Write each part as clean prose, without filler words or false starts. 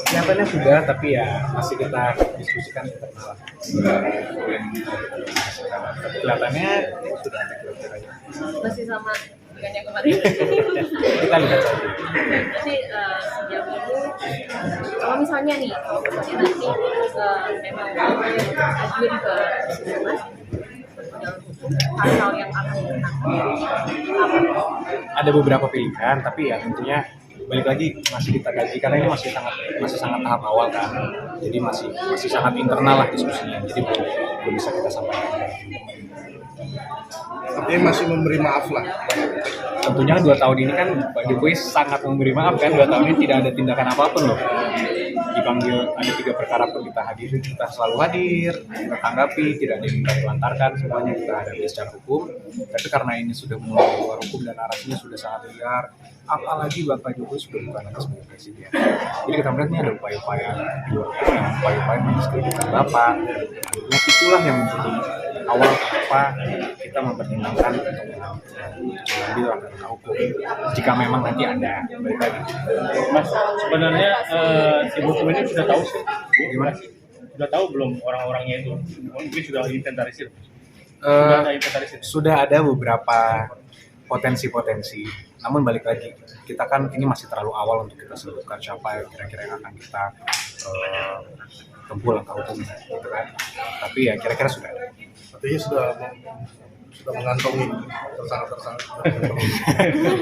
Kelihatannya sudah, tapi ya masih kita diskusikan internal. Kelihatannya sudah ada kira-kira. Masih sama dengan yang kemarin. Kita lihat saja. Jadi sejauh ini kalau misalnya nih nanti memang ajuin ke Mas pasal yang akan dikenakan Ada beberapa pilihan, tapi ya tentunya balik lagi masih kita kaji karena ini masih sangat tahap awal kan. Jadi masih sangat internal lah diskusinya. Jadi belum bisa kita sampaikan. Artinya masih memberi maaf lah. Tentunya 2 tahun ini kan Pak Jokowi sangat memberi maaf kan. 2 tahun ini tidak ada tindakan apapun loh. Dipanggil ada 3 perkara pun kita hadir, kita selalu hadir, kita tanggapi, tidak ada yang kita telantarkan, semuanya kita hadapi secara hukum. Tapi karena ini sudah mulai luar hukum dan narasinya sudah sangat liar, apalagi Bapak Jokowi sudah bukan lagi sebagai presiden. Jadi kita melihat ini ada upaya-upaya di luar hukum, upaya-upaya mendiskreditkan Bapak. Nah itulah yang menjadi awal kenapa kita mempertimbangkan untuk mengambil langkah hukum jika memang nanti ada. Balik lagi. Mas, sebenarnya si hukum ini sudah tahu sih, Gimana? sudah tahu belum orang-orangnya itu? Mungkin sudah inventarisir. Sudah ada beberapa potensi-potensi. Namun balik lagi, kita kan ini masih terlalu awal untuk kita sebutkan siapa yang kira-kira yang akan kita tempuh langkah hukum, gitu kan. Tapi ya kira-kira sudah ada. Artinya sudah mengantongi tersangka-tersangka.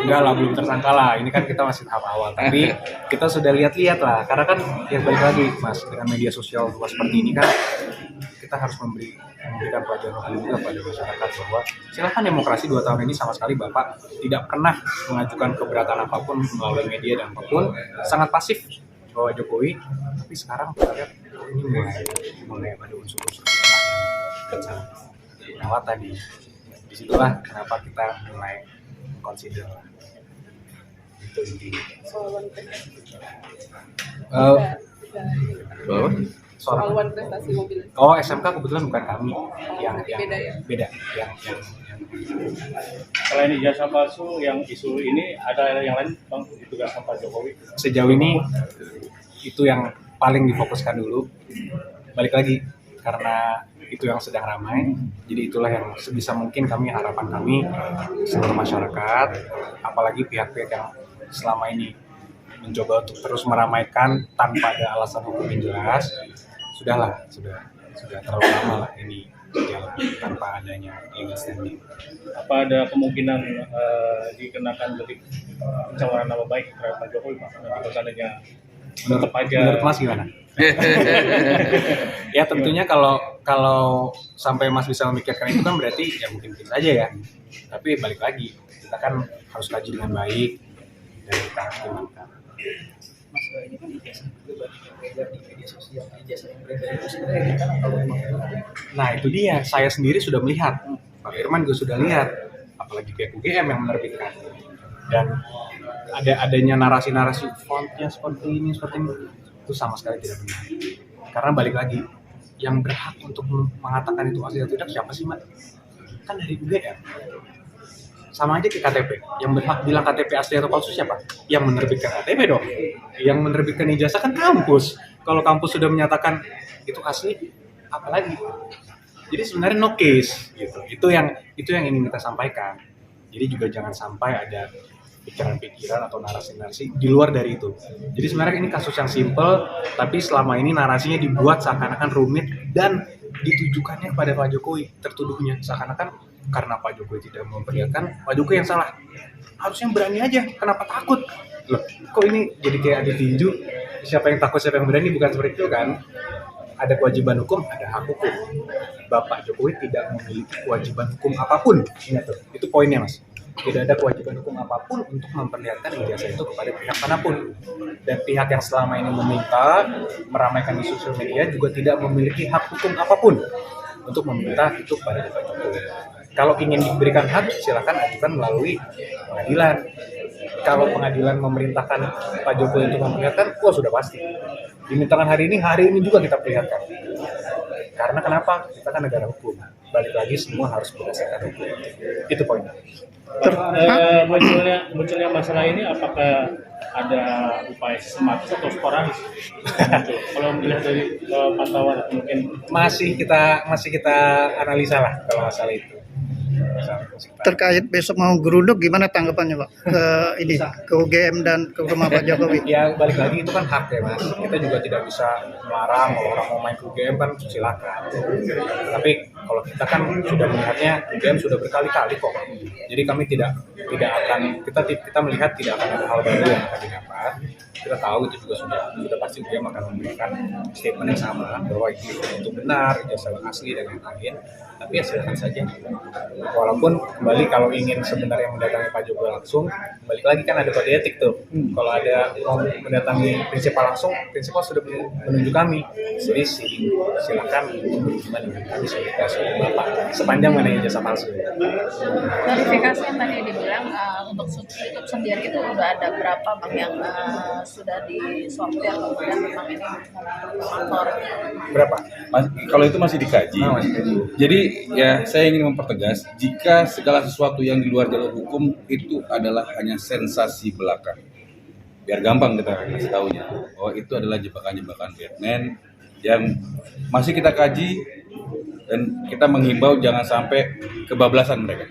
Enggak lah, belum tersangka lah. Ini kan kita masih tahap awal. Tapi kita sudah lihat-lihat lah. Karena kan ya balik lagi, Mas, dengan media sosial luas seperti ini kan kita harus memberikan pelajaran hukum juga pada masyarakat bahwa silakan demokrasi 2 tahun ini sama sekali Bapak tidak pernah mengajukan keberatan apapun melalui media dan apapun, sangat pasif bahwa Jokowi. Tapi sekarang kita lihat ini mulai ada unsur-unsur yang sangat lewat tadi. Disitulah kenapa kita mulai consider lah. Itu intinya. soal one prestasi mobil. Oh, SMK kebetulan bukan kami yang Beda ya? beda yang Selain ijazah palsu yang isu ini, ada yang lain Bang, ditugaskan Pak Jokowi? sejauh ini itu yang paling difokuskan dulu. Balik lagi karena itu yang sedang ramai, jadi itulah yang sebisa mungkin harapan kami seluruh masyarakat, apalagi pihak-pihak yang selama ini mencoba untuk terus meramaikan tanpa ada alasan hukum yang jelas. Sudah terlalu lama lah ini berjalan tanpa adanya legal standing. Apa ada kemungkinan dikenakan delik pencemaran nama baik terhadap Pak Jokowi, Pak? Nanti seandainya tetap aja. Menurut Mas gimana? Ya tentunya kalau sampai Mas bisa memikirkan itu kan berarti ya mungkin saja ya. Tapi balik lagi, kita kan harus kaji dengan baik dan kita harus timbangkan. Mas, ini kan ijazah juga beredar di media sosial, ijazah yang beredar itu sebenarnya kita tahu memang. Nah itu dia, saya sendiri sudah melihat, Pak Firman juga sudah lihat, apalagi pihak UGM yang menerbitkan. Dan adanya narasi-narasi fontnya seperti ini, itu sama sekali tidak benar. Karena balik lagi, yang berhak untuk mengatakan itu asli atau tidak siapa sih, Mbak? Kan dari UGM. Sama aja ke KTP, yang berhak bilang KTP asli atau palsu siapa? Yang menerbitkan KTP dong. Yang menerbitkan ijazah kan kampus. Kalau kampus sudah menyatakan itu asli, apalagi? Jadi sebenarnya no case gitu. Itu yang ingin kita sampaikan. Jadi juga jangan sampai ada pikiran-pikiran atau narasi-narasi di luar dari itu. Jadi sebenarnya ini kasus yang simple, tapi selama ini narasinya dibuat seakan-akan rumit dan ditujukannya kepada Pak Jokowi, tertuduhnya seakan-akan karena Pak Jokowi tidak memperlihatkan, Pak Jokowi yang salah. Harusnya berani aja, kenapa takut? Loh, kok ini jadi kayak ada tinju, siapa yang takut, siapa yang berani, bukan seperti itu kan? Ada kewajiban hukum, ada hak hukum. Bapak Jokowi tidak memiliki kewajiban hukum apapun. Ingat tuh, itu poinnya Mas. Tidak ada kewajiban hukum apapun untuk memperlihatkan ijazah itu kepada pihak manapun. Dan pihak yang selama ini meminta meramaikan di sosial media juga tidak memiliki hak hukum apapun untuk meminta itu kepada Pak Jokowi. Kalau ingin diberikan hak, silakan ajukan melalui pengadilan. Kalau pengadilan memerintahkan Pak Jokowi untuk memperlihatkan, sudah pasti. Dimintakan hari ini juga kita perlihatkan. Karena kenapa? Kita kan negara hukum. Balik lagi semua harus berdasarkan hukum. Itu poinnya. Munculnya masalah ini apakah ada upaya sistematis atau sporadis? Kalau melihat dari pantauan mungkin Masih kita analisa lah kalau masalah itu. Terkait besok mau geruduk, gimana tanggapannya Pak ke UGM dan ke rumah Pak Jokowi? Ya balik lagi itu kan hak ya Mas. Kita juga tidak bisa melarang kalau orang mau main ke UGM kan silakan. Tapi kalau kita kan sudah melihatnya UGM sudah berkali-kali kok. Jadi kami tidak akan kita melihat tidak akan ada hal baru yang akan didapat. Kita tahu itu juga sudah pasti UGM akan memberikan statement yang sama bahwa itu benar, ijazah asli dan lain-lain. Tapi ya silakan saja. Walaupun kembali kalau ingin sebenarnya mendatangi Pak Jokowi langsung, balik lagi kan ada kode etik tuh. Kalau ada mau mendatangi prinsipal langsung, prinsipal sudah menunjuk kami. Jadi silakan berhubungan dengan kami sebagai Bapak sepanjang mengenai ijazah palsu. Verifikasi yang tadi dibilang untuk YouTube sendiri itu udah ada berapa bang yang sudah disortir kemudian memang ini faktor Berapa? Kalau itu masih dikaji. Jadi ya saya ingin mempertegas, jika segala sesuatu yang di luar jalur hukum itu adalah hanya sensasi belaka. Biar gampang kita kasih tahunya bahwa itu adalah jebakan-jebakan Batman yang masih kita kaji dan kita menghimbau jangan sampai kebablasan mereka.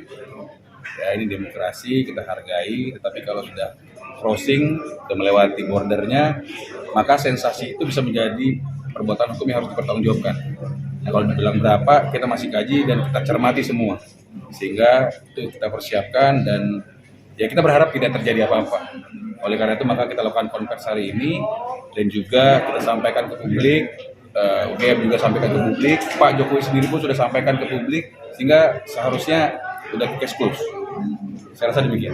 Ya ini demokrasi, kita hargai, tetapi kalau sudah crossing, sudah melewati bordernya, maka sensasi itu bisa menjadi perbuatan hukum yang harus dipertanggungjawabkan. Nah, kalau dibilang berapa, kita masih kaji dan kita cermati semua, sehingga itu kita persiapkan dan ya kita berharap tidak terjadi apa-apa. Oleh karena itu maka kita lakukan konversi hari ini dan juga kita sampaikan ke publik, UGM juga sampaikan ke publik, Pak Jokowi sendiri pun sudah sampaikan ke publik, sehingga seharusnya sudah case close. Saya rasa demikian.